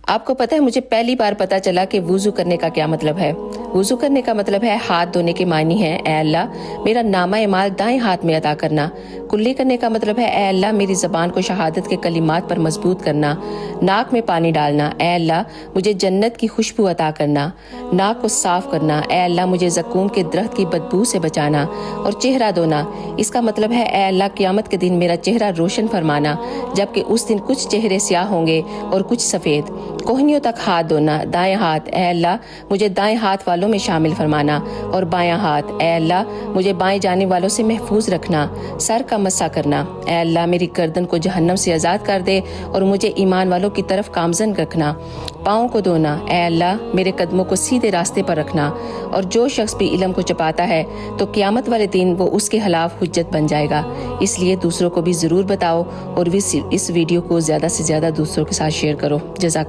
آپ کو پتہ ہے مجھے پہلی بار پتا چلا کہ وضو کرنے کا کیا مطلب ہے۔ وضو کرنے کا مطلب ہے ہاتھ دھونے کے معنی ہے اے اللہ میرا نامہ اعمال دائیں ہاتھ میں عطا کرنا۔ کلی کرنے کا مطلب ہے اے اللہ میری زبان کو شہادت کے کلمات پر مضبوط کرنا۔ ناک میں پانی ڈالنا اے اللہ مجھے جنت کی خوشبو عطا کرنا۔ ناک کو صاف کرنا اے اللہ مجھے زقوم کے درخت کی بدبو سے بچانا۔ اور چہرہ دھونا اس کا مطلب ہے اے اللہ قیامت کے دن میرا چہرہ روشن فرمانا، جبکہ اس دن کچھ چہرے سیاہ ہوں گے اور کچھ سفید۔ کوہنیوں تک ہاتھ دھونا دائیں ہاتھ اے اللہ مجھے دائیں ہاتھ والوں میں شامل فرمانا، اور بایاں ہاتھ اے اللہ مجھے بائیں جانے والوں سے محفوظ رکھنا۔ سر کا مسح کرنا اے اللہ میری گردن کو جہنم سے آزاد کر دے اور مجھے ایمان والوں کی طرف گامزن رکھنا۔ پاؤں کو دھونا اے اللہ میرے قدموں کو سیدھے راستے پر رکھنا، اور جو شخص بھی علم کو چھپاتا ہے تو قیامت والے دن وہ اس کے خلاف حجت بن جائے گا۔ اس لیے دوسروں کو بھی ضرور بتاؤ اور اس ویڈیو کو زیادہ سے زیادہ دوسروں کے ساتھ شیئر کرو۔ جزاک